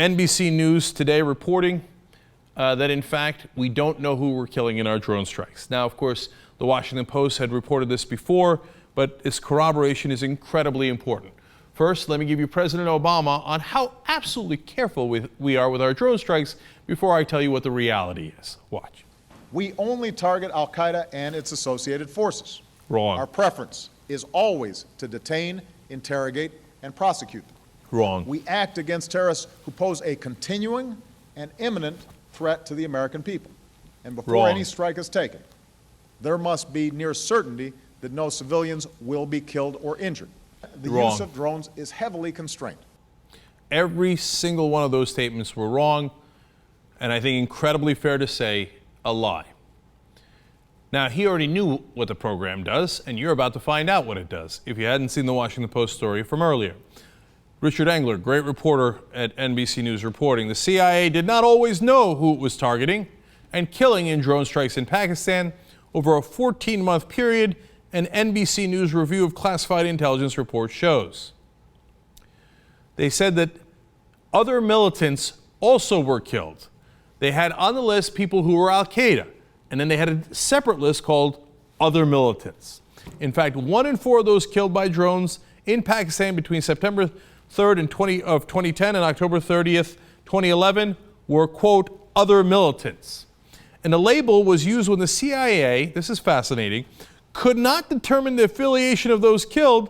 NBC News today reporting that, in fact, we don't know who we're killing in our drone strikes. Now, of course, the Washington Post had reported this before, but its corroboration is incredibly important. First, let me give you President Obama on how absolutely careful we are with our drone strikes before I tell you what the reality is. Watch. We only target al-Qaeda and its associated forces. Wrong. Our preference is always to detain, interrogate, and prosecute them. Wrong. We act against terrorists who pose a continuing and imminent threat to the American people. And before any strike is taken, there must be near certainty that no civilians will be killed or injured. The use of drones is heavily constrained. Every single one of those statements were wrong, and I think incredibly fair to say, a lie. Now, he already knew what the program does, and you're about to find out what it does, if you hadn't seen the Washington Post story from earlier. Richard Engler, great reporter at NBC News, reporting the CIA did not always know who it was targeting and killing in drone strikes in Pakistan over a 14-month period, an NBC News review of classified intelligence report shows. They said that other militants also were killed. They had on the list people who were al-Qaeda, and then they had a separate list called other militants. In fact, 1 in 4 of those killed by drones in Pakistan between September 3rd of 2010 and October 30th, 2011 were, quote, other militants. And the label was used when the CIA, this is fascinating, could not determine the affiliation of those killed,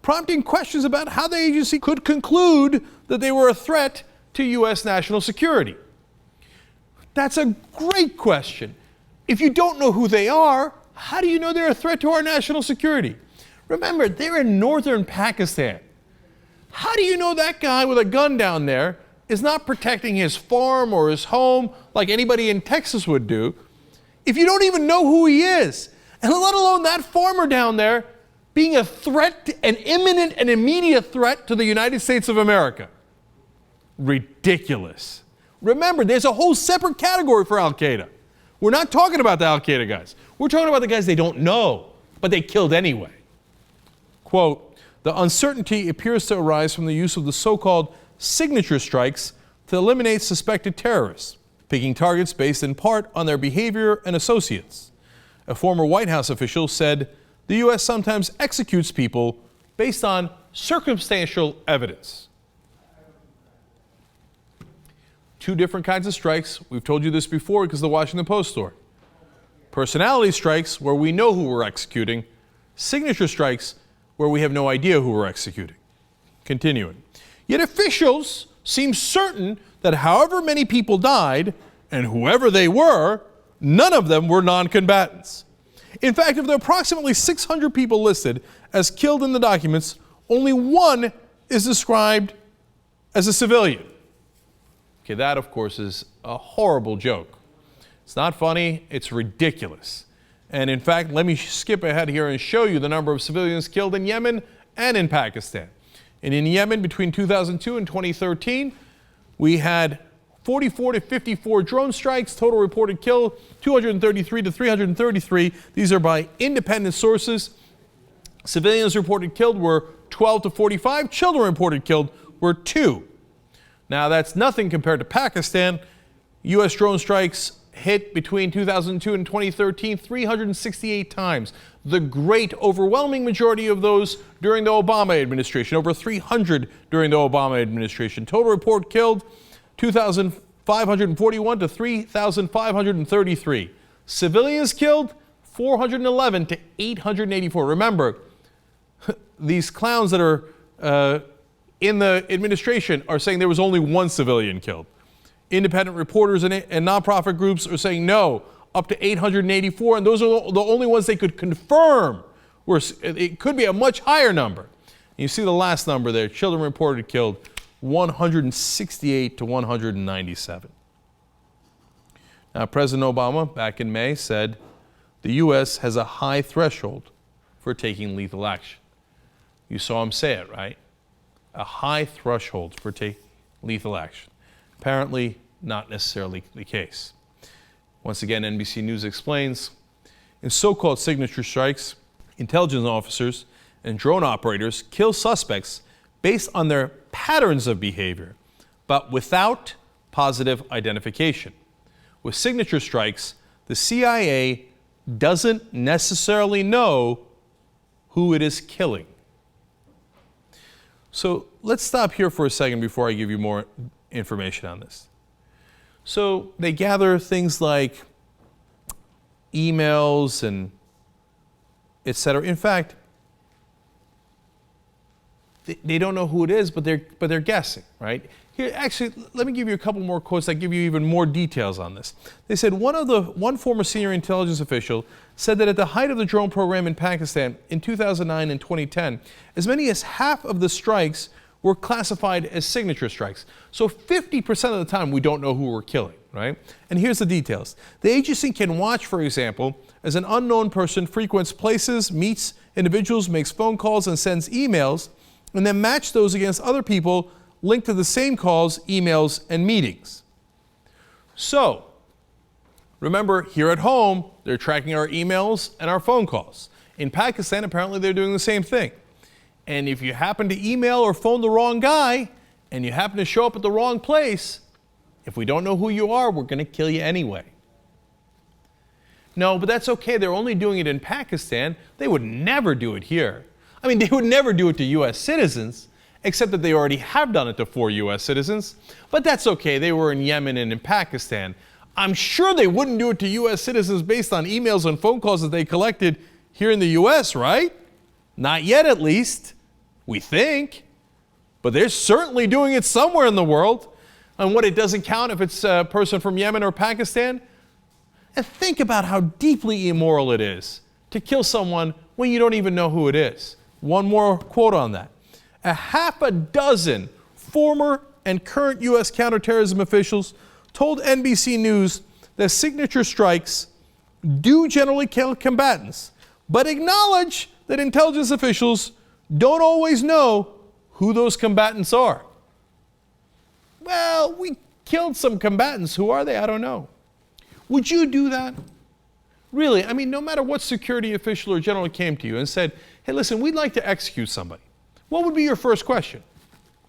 prompting questions about how the agency could conclude that they were a threat to U.S. national security. That's a great question. If you don't know who they are, how do you know they're a threat to our national security? Remember, they're in northern Pakistan. How do you know that guy with a gun down there is not protecting his farm or his home like anybody in Texas would do if you don't even know who he is? And let alone that farmer down there being a threat, an imminent and immediate threat to the United States of America. Ridiculous. Remember, there's a whole separate category for al-Qaeda. We're not talking about the al-Qaeda guys. We're talking about the guys they don't know, but they killed anyway. Quote, the uncertainty appears to arise from the use of the so-called signature strikes to eliminate suspected terrorists, picking targets based in part on their behavior and associates. A former White House official said the U.S. sometimes executes people based on circumstantial evidence. 2 different kinds of strikes. We've told you this before because of the Washington Post story. Personality strikes, where we know who we're executing. Signature strikes, where we have no idea who we're executing. Continuing. Yet officials seem certain that however many people died, and whoever they were, none of them were non-combatants. In fact, of the approximately 600 people listed as killed in the documents, only 1 is described as a civilian. Okay, that, of course, is a horrible joke. It's not funny, it's ridiculous. And in fact, let me skip ahead here and show you the number of civilians killed in Yemen and in Pakistan. And in Yemen, between 2002 and 2013, we had 44 to 54 drone strikes, total reported kill 233 to 333. These are by independent sources. Civilians reported killed were 12 to 45. Children reported killed were 2. Now, that's nothing compared to Pakistan. U.S. drone strikes hit between 2002 and 2013 368 times. The great overwhelming majority of those during the Obama administration, over 300 during the Obama administration. Total report killed 2,541 to 3,533. Civilians killed 411 to 884. Remember, these clowns that are in the administration are saying there was only 1 civilian killed. Independent reporters and nonprofit groups are saying no, up to 884, and those are the only ones they could confirm. It could be a much higher number. And you see the last number there, children reported killed 168 to 197. Now, President Obama, back in May, said the U.S. has a high threshold for taking lethal action. You saw him say it, right? A high threshold for taking lethal action. Apparently, not necessarily the case. Once again, NBC News explains, in so-called signature strikes, intelligence officers and drone operators kill suspects based on their patterns of behavior, but without positive identification. With signature strikes, the CIA doesn't necessarily know who it is killing. So let's stop here for a second before I give you more information on this. So they gather things like emails and etc. In fact, they don't know who it is, but they're guessing, right? Here, actually, let me give you a couple more quotes that give you even more details on this. They said one former senior intelligence official said that at the height of the drone program in Pakistan in 2009 and 2010, as many as half of the strikes were classified as signature strikes. So 50% of the time we don't know who we're killing, right? And here's the details. The agency can watch, for example, as an unknown person frequents places, meets individuals, makes phone calls, and sends emails, and then match those against other people linked to the same calls, emails, and meetings. So, remember, here at home, they're tracking our emails and our phone calls. In Pakistan, apparently they're doing the same thing. And if you happen to email or phone the wrong guy, and you happen to show up at the wrong place, if we don't know who you are, we're going to kill you anyway. No, but that's okay. They're only doing it in Pakistan. They would never do it here. I mean, they would never do it to U.S. citizens, except that they already have done it to 4 U.S. citizens. But that's okay. They were in Yemen and in Pakistan. I'm sure they wouldn't do it to U.S. citizens based on emails and phone calls that they collected here in the U.S., right? Not yet, at least. We think. But they're certainly doing it somewhere in the world. And what, it doesn't count if it's a person from Yemen or Pakistan? And think about how deeply immoral it is to kill someone when you don't even know who it is. One more quote on that. A half a dozen former and current U.S. counterterrorism officials told NBC News that signature strikes do generally kill combatants, but acknowledge that intelligence officials don't always know who those combatants are. Well, we killed some combatants. Who are they? I don't know. Would you do that? Really, I mean, no matter what security official or general came to you and said, hey, listen, we'd like to execute somebody. What would be your first question?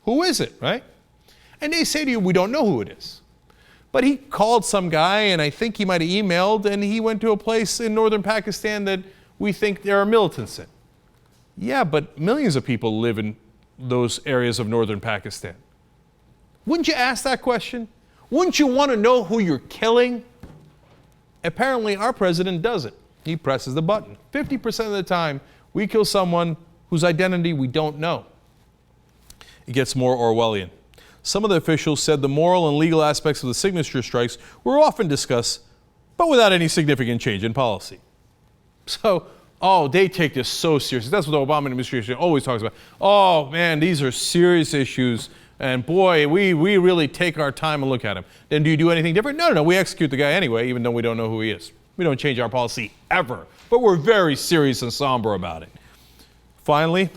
Who is it, right? And they say to you, we don't know who it is. But he called some guy, and I think he might have emailed, and he went to a place in northern Pakistan that we think there are militants in. Yeah, but millions of people live in those areas of northern Pakistan. Wouldn't you ask that question? Wouldn't you want to know who you're killing? Apparently, our president does it. He presses the button. 50% of the time, we kill someone whose identity we don't know. It gets more Orwellian. Some of the officials said the moral and legal aspects of the signature strikes were often discussed, but without any significant change in policy. So, they take this so seriously. That's what the Obama administration always talks about. Oh, man, these are serious issues. And boy, we really take our time and look at him. Then do you do anything different? No. We execute the guy anyway, even though we don't know who he is. We don't change our policy ever. But we're very serious and somber about it. Finally,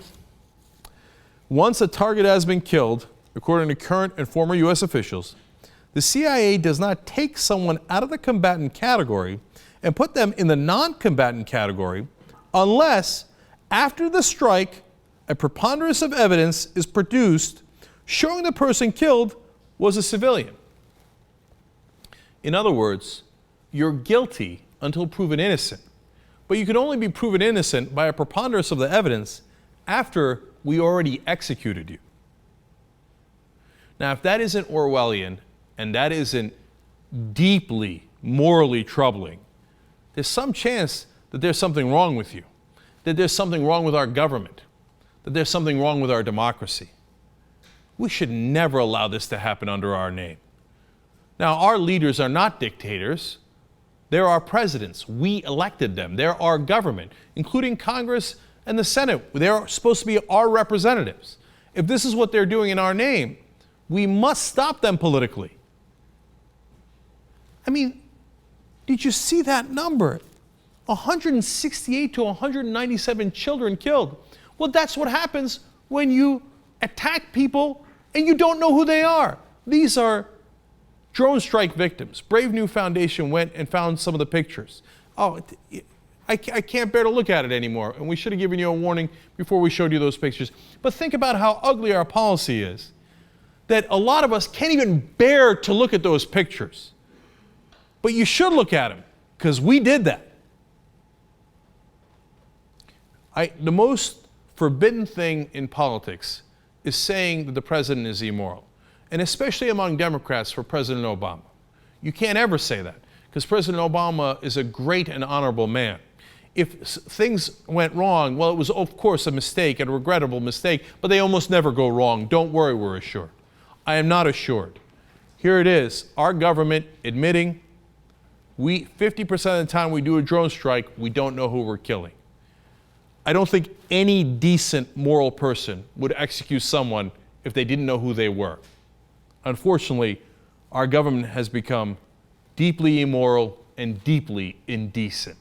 once a target has been killed, according to current and former U.S. officials, the CIA does not take someone out of the combatant category and put them in the non-combatant category unless, after the strike, a preponderance of evidence is produced showing the person killed was a civilian. In other words, you're guilty until proven innocent. But you can only be proven innocent by a preponderance of the evidence after we already executed you. Now, if that isn't Orwellian and that isn't deeply morally troubling, there's some chance that there's something wrong with you, that there's something wrong with our government, that there's something wrong with our democracy. We should never allow this to happen under our name. Now, our leaders are not dictators. They're our presidents. We elected them. They're our government, including Congress and the Senate. They're supposed to be our representatives. If this is what they're doing in our name, we must stop them politically. I mean, did you see that number? 168 to 197 children killed. Well, that's what happens when you attack people and you don't know who they are. These are drone strike victims. Brave New Foundation went and found some of the pictures. I can't bear to look at it anymore, and we should have given you a warning before we showed you those pictures. But think about how ugly our policy is. that a lot of us can't even bear to look at those pictures. But you should look at them, because we did that. The most forbidden thing in politics is saying that the president is immoral, and especially among Democrats for President Obama. You can't ever say that, because President Obama is a great and honorable man. If things went wrong, well, it was of course a mistake, a regrettable mistake, but they almost never go wrong. Don't worry, we're assured. I am not assured. Here it is, our government admitting 50% of the time we do a drone strike, we don't know who we're killing. I don't think any decent moral person would execute someone if they didn't know who they were. Unfortunately, our government has become deeply immoral and deeply indecent.